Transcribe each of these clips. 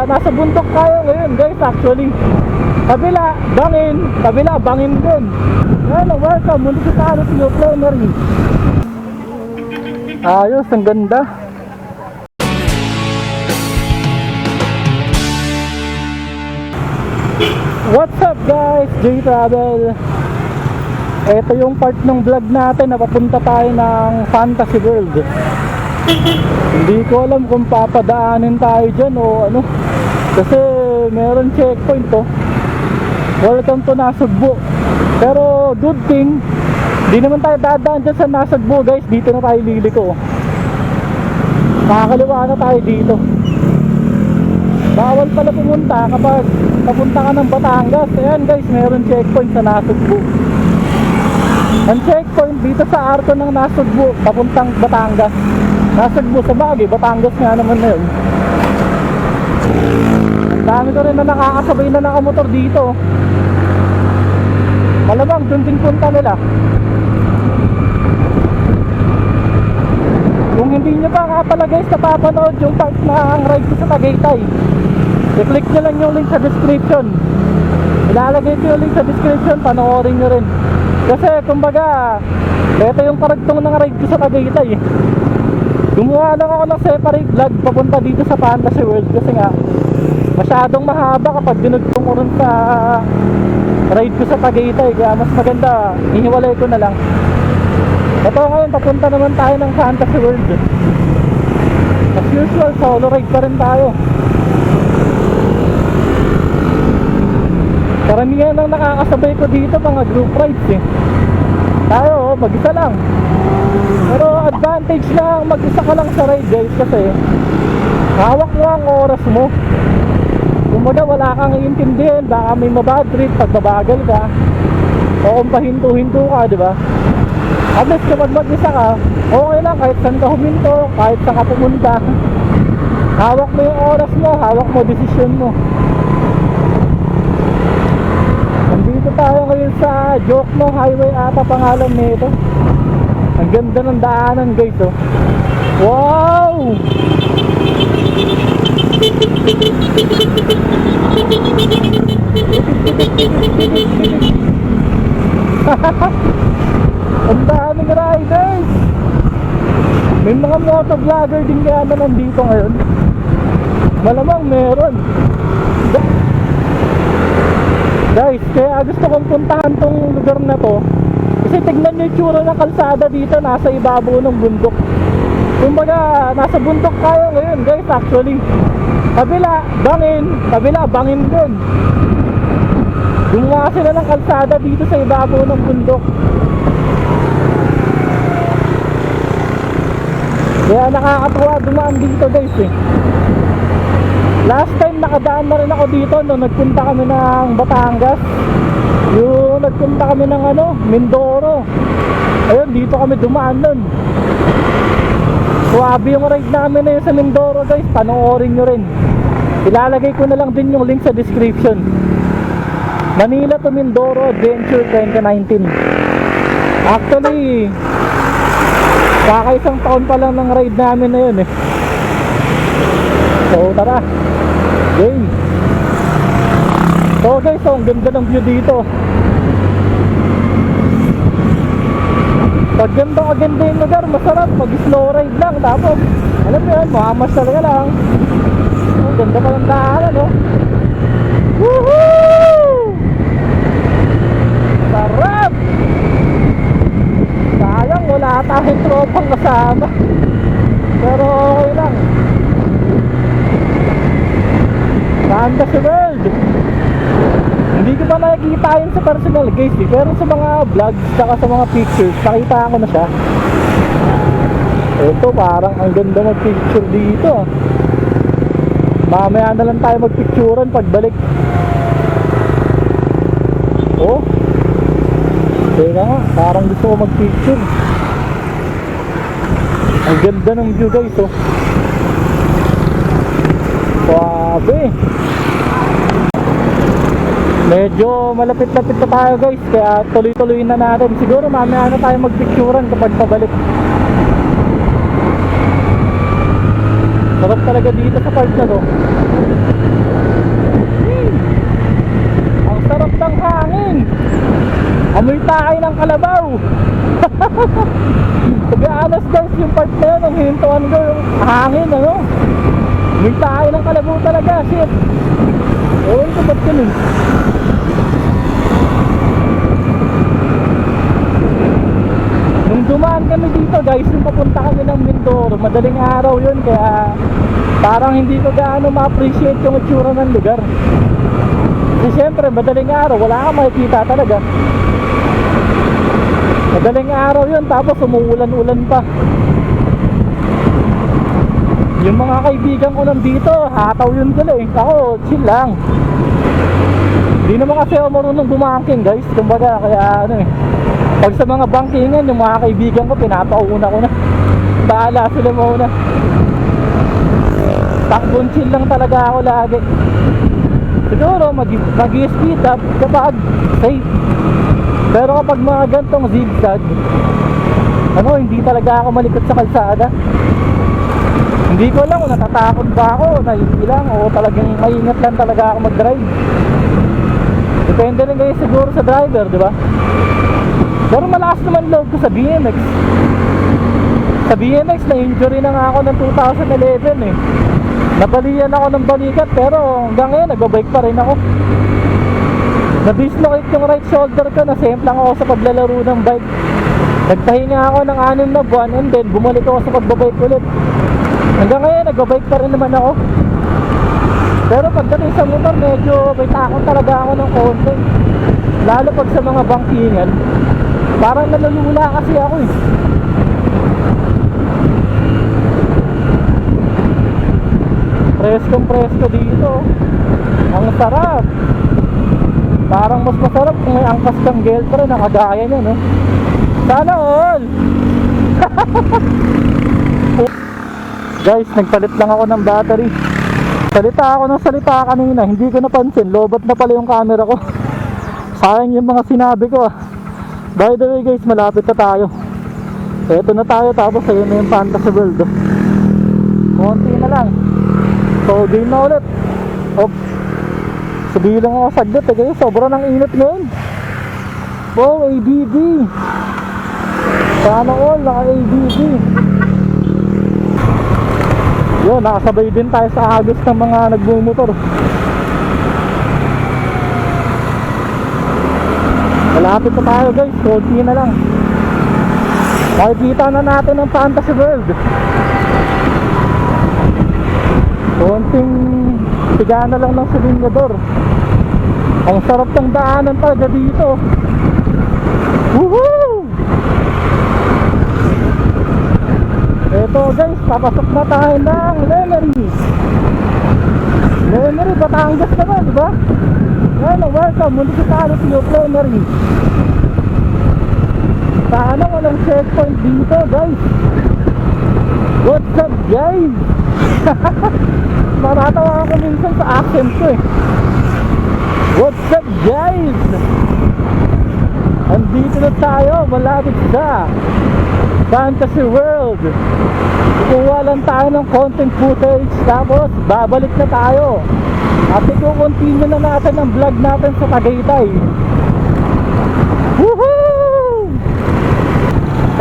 nasa bundok tayo ngayon guys actually. Kabila, bangin din. Yan, welcome, Municipality of Lemery. Ayos, ang ganda. What's up guys, J-Travel. Ito yung part ng vlog natin na papunta tayo ng Fantasy World. Hindi ko alam kung papadaanin tayo dyan o ano, kasi meron checkpoint to. Welcome to Nasugbu. Pero good thing, di naman tayo dadaan dyan sa Nasugbu guys. Dito na tayo liliko. Makakaliwa na tayo dito. Bawal pala pumunta kapag papunta ka ng Batangas. Ayan guys, meron checkpoint sa Nasugbu. Ang checkpoint dito sa arko ng Nasugbu papuntang Batangas. Nasugbu sa bagay, Batangas nga naman na yun. Ang dami ko rin na nakakasabay na nakamotor dito. Malamang dun din punta nila. Kung hindi nyo pa nga pala guys napapanood yung part na ang ride ko sa Tagaytay, i-click nyo lang yung link sa description. Ilalagay ko yung link sa description, panoorin nyo rin. Kasi kumbaga ito yung karagtong ng ride ko sa Tagaytay. Gumawa lang ako ng separate vlog papunta dito sa Fantasy World. Kasi nga masyadong mahaba kapag dinugtong ko rin sa ride ko sa Tagaytay. Kaya mas maganda iniwalay ko na lang. Ito ngayon, papunta naman tayo ng Fantasy World. As usual, solo ride pa rin tayo. Karamihan ng nakakasabay ko dito mga group rides eh. Tayo mag-isa lang. Pero advantage lang mag-isa ka lang sa ride guys, kasi hawak mo ang oras mo. Kumbaga wala kang iintindihan, baka may mabad trip pag mabagal ka o kung pahinto-hinto ka, diba? At least kapag mag-isa ka, okay lang kahit saan ka huminto, kahit saan ka pumunta. Hawak mo yung oras mo, hawak mo desisyon mo. Nandito tayo ngayon sa Jokno Highway ata pangalan nito. Ang ganda ng daanan guys oh. Wow! Ang daming riders. May mga motovlogger din kaya na nandito ngayon. Malamang meron. Guys, kaya gusto kong puntahan tong lugar na to kasi tignan nyo yung tsura ng kalsada dito, nasa ibabaw ng bundok. Kumbaga, nasa bundok tayo ngayon guys actually. Kabila, bangin din. Gumawa sila ng kalsada dito sa ibabaw ng bundok. Kaya nakakatuwa dumaan dito guys eh. Last time nakadaan na rin ako dito nung nagpunta kami ng Batangas. Yung nagpunta kami ng Mindoro. Ayun, dito kami dumaan nun. Suwabe yung ride namin na yun sa Mindoro guys, panoorin nyo rin. Ilalagay ko na lang din yung link sa description. Manila to Mindoro Adventure 2019. Actually kakaisang taon pa lang ng ride namin na yun eh. So tara, game. So guys, ang ganda ng view dito. Pag ganda yung lugar, masarap pag slow ride lang. Tapos alam mo yan, mahamas talaga lang. Ang ganda pa ng daanan no. Woohoo! Sarap! Sayang wala tayong tropang kasama. Pero okay lang. Fantasy World. Hindi ko pa nakikita yun sa personal guys eh. Pero sa mga vlogs saka sa mga pictures nakita ko na siya. Ito parang ang ganda mag picture dito. Mamaya na lang tayo magpicturean pagbalik. Oh, teka nga, parang gusto ko mag-picture. Ang ganda ng view guys oh. Grabe. Medyo malapit-lapit na tayo guys, kaya tuloy-tuloy na natin. Siguro mamaya na tayo mag-picturean kapag pabalik. Sarap talaga dito sa park na to. guys, yung part na yun, ang hintuan ko yung hangin, ano? May tayo ng kalabaw talaga, shit. Ewan ko ba't yun eh. Nung dumaan kami dito guys, yung papunta kami ng Mindoro, madaling araw yun, kaya parang hindi ko gaano ma-appreciate yung itsura ng lugar. Kasi syempre, madaling araw, wala kang makikita talaga. Madaling araw yun, tapos umuulan-ulan pa. Yung mga kaibigan ko nandito, hataw yun sila eh. Ako, chill lang. Hindi naman kasi ako marunong bumangking guys. Kumbaga, kaya ano eh, pag sa mga bangkingan, yung mga kaibigan ko, pinapauna ko na. Bahala sila mauna. Takbon chill lang talaga ako lagi. Siguro, mag-speed up kapag safe. Pero kapag mga gantong zigzag, ano, hindi talaga ako malikot sa kalsada. Hindi ko alam kung natatakot ba ako, naiilang, o talagang maingat lang talaga ako mag-drive. Depende rin kayo siguro sa driver, di ba? Pero malakas naman loob ko sa BMX. Sa BMX, na-injury na nga ako ng 2011 eh. Nabalian ako ng balikat, pero hanggang ngayon, nag-bike pa rin ako. Na-dislocate yung right shoulder ko, na-semplang ako sa paglalaro ng bike. Nagpahinga ako ng 6 na buwan, and then bumalik ako sa pagbabike ulit. Hanggang ngayon, nag-bike pa rin naman ako. Pero pagdating sa motor, medyo may takot talaga ako ng konti. Lalo pag sa mga bangkingan, parang nalulula kasi ako eh. Presko dito. Ang sarap. Parang mas masarap kung may angkas kang girlfriend na kagaya niya, no? Sana all! Guys, nagpalit lang ako ng battery. Salita ako ng salita kanina, hindi ko napansin, lobat na pala yung camera ko. Sayang yung mga sinabi ko ah. By the way guys, malapit na tayo. Eto na tayo, tapos ayun na yung Fantasy World. Konti na lang. So game na ulit. Op. Sabihin lang ako saglit eh, guys, sobrang ang init ngayon. Wow, ABB. Sana all, naka ABB. Yun, nakasabay din tayo sa agos ng mga nagmumotor. Malapit na tayo guys, konti na lang. Makikita na natin ang Fantasy World. Konting tiga na lang ng silinyador. Ang sarap ng daanan talaga dito. Woohoo! Eto guys, papasok na tayo ng Lemery. Lemery, Batangas naman, diba? Yan, welcome, Municipality of Lemery. Sana walang checkpoint dito guys. What's up guys? Matatawa ako minsan sa accent ko eh. What's up guys? Andito na tayo, malapit sa Fantasy World. Kukuha lang tayo ng content footage, tapos babalik na tayo. At i-continue na natin ang vlog natin sa Tagaytay. Woohoo!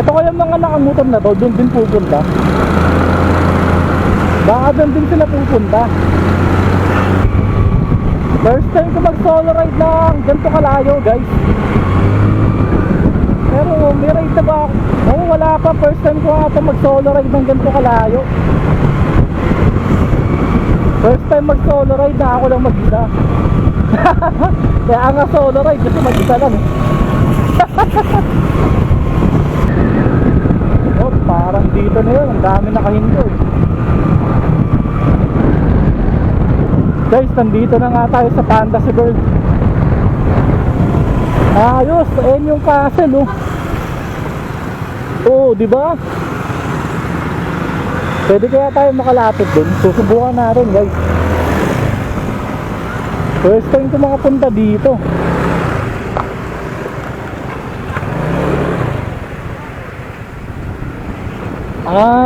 Ito ko yung mga nakamotor na to, doon din pupunta. Baka doon din sila pupunta. First time ko mag solo ride ng ganito kalayo guys. Pero may ride na ba? Oo, wala pa. First time ko nga ito mag solo ride ng ganito kalayo. First time mag solo ride na ako lang mag-isa. Kaya nga solo ride kasi mag-isa lang eh. Oh, parang dito na yun. Ang dami nakahinto eh. Guys, nandito na nga tayo sa Fantasy World. Ayos, ayan yung castle oh. Oo, di ba? Pwede kaya tayo makalapit dun. Susubukan natin guys. First time ko makapunta dito.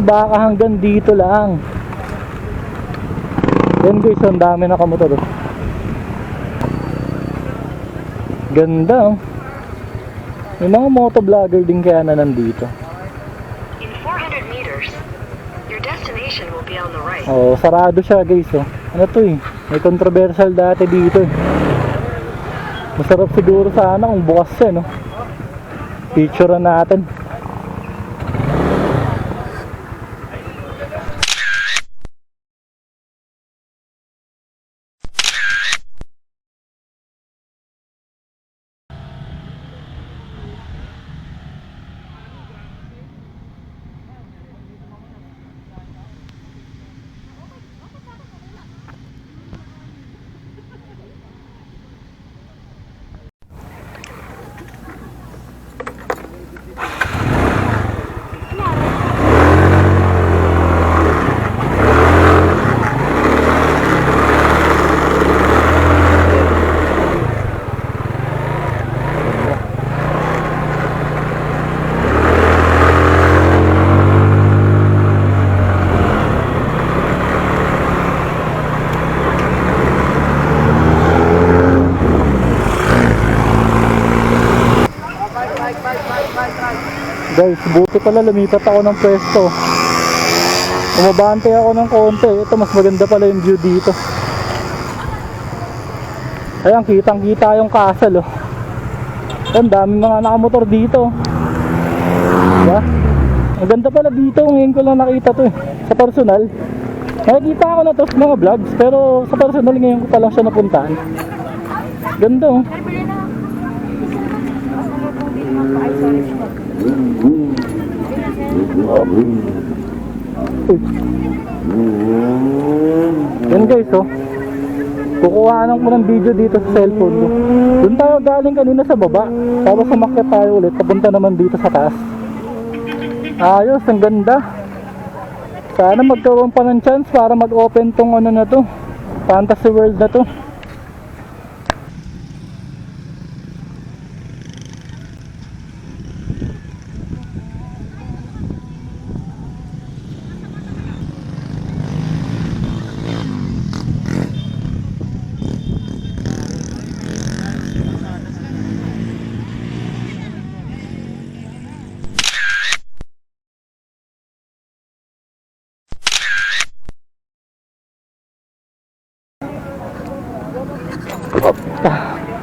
Baka hanggang dito lang. Yan guys, ang dami na kamotor. Ganda oh. May mga motovlogger din kaya na nandito. In 400 Oh, sarado siya guys oh. Ano to eh? May controversial dati dito eh. Masarap siguro sana kung bukas yan no. Picture natin. Guys, buti pala lumipat ako ng pwesto. Umabante ako ng konti. Ito mas maganda pala yung view dito. Ayan, kitang kita yung castle oh. Ang daming mga nakamotor dito. Diba? Ang ganda pala dito. Ngayon ko lang nakita to eh. Sa personal nakikita ako na to sa mga vlogs, pero sa personal ngayon ko pa lang siya napuntahan. Ganda oh. Yan guys oh, kukuhanan ko ng video dito sa cellphone ko. Doon tayo galing kanina sa baba, tapos umakyat tayo ulit, papunta naman dito sa taas. Ayos, ang ganda. Sana magkaroon pa ng chance para mag-open tong ano na to, Fantasy World na to.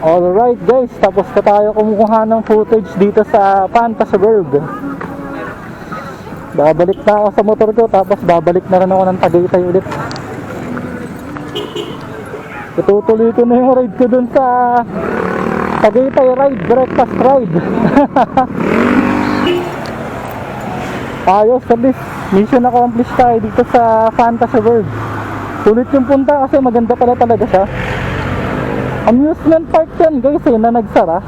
Alright guys, tapos na tayo kumukuha ng footage dito sa Fantasy World. Babalik na ako sa motor ko, tapos babalik na rin ako ng Tagaytay ulit. Itutuloy ko na yung ride ko dun sa Tagaytay ride, breakfast ride. Ayos, at least mission accomplished tayo dito sa Fantasy World. Sulit yung punta kasi maganda pala talaga siya. Amusement park yan guys eh, na nagsara.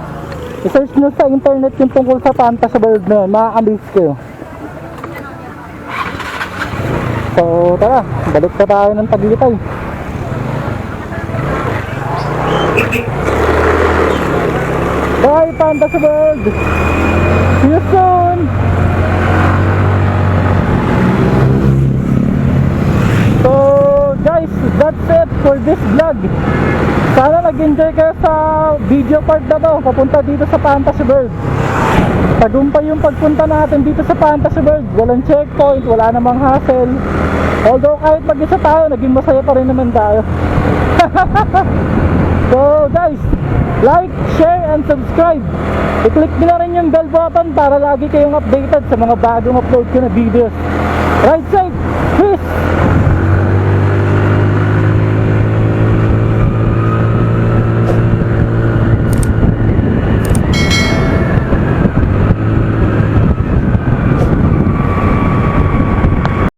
I-search nyo sa internet yung tungkol sa Fantasy World na yun, makaka-amaze kayo. So tara, balik na tayo ng Tagaytay. Bye Fantasy World! See you soon! So guys, that's it for this vlog. Sana nag-enjoy kayo sa video part na to, papunta dito sa Fantasy World. Tagumpay yung pagpunta natin dito sa Fantasy World. Walang checkpoint, wala namang hassle. Although kahit mag-isa tayo, naging masaya pa rin naman tayo. So guys, like, share, and subscribe. I-click nyo na rin yung bell button para lagi kayong updated sa mga bagong upload ko na videos. Ride safe! Peace!